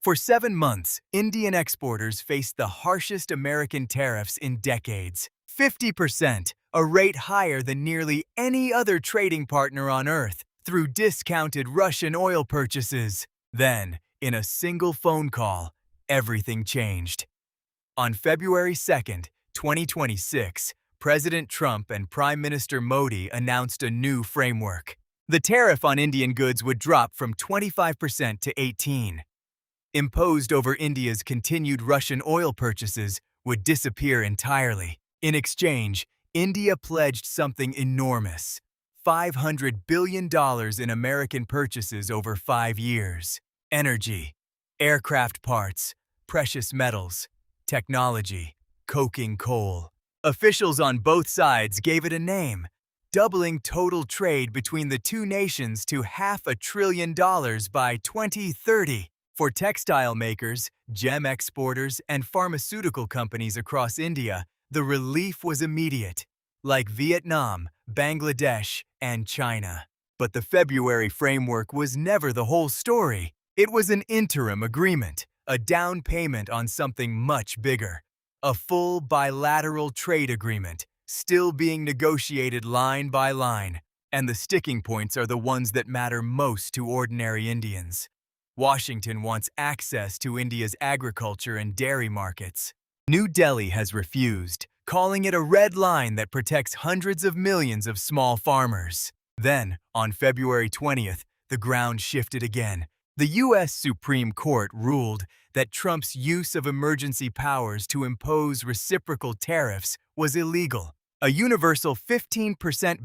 For 7 months, Indian exporters faced the harshest American tariffs in decades. 50%, a rate higher than nearly any other trading partner on Earth, through discounted Russian oil purchases. Then, in a single phone call, everything changed. On February 2nd, 2026, President Trump and Prime Minister Modi announced a new framework. The tariff on Indian goods would drop from 25% to 18%. Imposed over India's continued Russian oil purchases would disappear entirely. In exchange, India pledged something enormous: $500 billion in American purchases over 5 years. Energy, aircraft parts, precious metals, technology, coking coal. Officials on both sides gave it a name, doubling total trade between the two nations to $500 billion by 2030. For textile makers, gem exporters, and pharmaceutical companies across India, the relief was immediate, like Vietnam, Bangladesh, and China. But the February framework was never the whole story. It was an interim agreement, a down payment on something much bigger. A full bilateral trade agreement, still being negotiated line by line. And the sticking points are the ones that matter most to ordinary Indians. Washington wants access to India's agriculture and dairy markets. New Delhi has refused, calling it a red line that protects hundreds of millions of small farmers. Then, on February 20th, the ground shifted again. The U.S. Supreme Court ruled that Trump's use of emergency powers to impose reciprocal tariffs was illegal. A universal 15%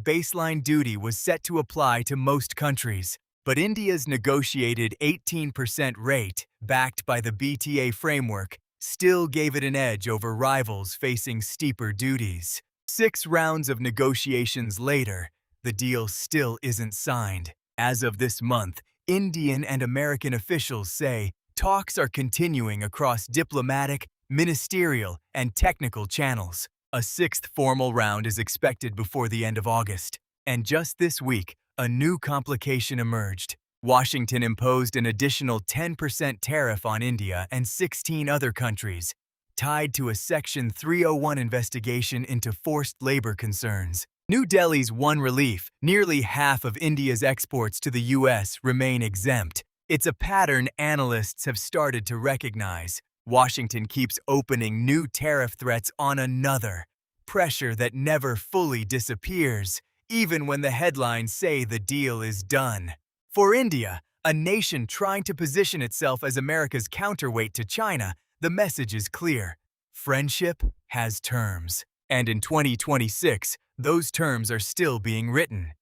baseline duty was set to apply to most countries. But India's negotiated 18% rate, backed by the BTA framework, still gave it an edge over rivals facing steeper duties. 6 rounds of negotiations later, the deal still isn't signed. As of this month, Indian and American officials say talks are continuing across diplomatic, ministerial, and technical channels. A 6th formal round is expected before the end of August. And just this week, a new complication emerged. Washington imposed an additional 10% tariff on India and 16 other countries, tied to a Section 301 investigation into forced labor concerns. New Delhi's one relief: nearly half of India's exports to the U.S. remain exempt. It's a pattern analysts have started to recognize. Washington keeps opening new tariff threats on another. Pressure that never fully disappears, even when the headlines say the deal is done. For India, a nation trying to position itself as America's counterweight to China, the message is clear: friendship has terms. And in 2026, those terms are still being written.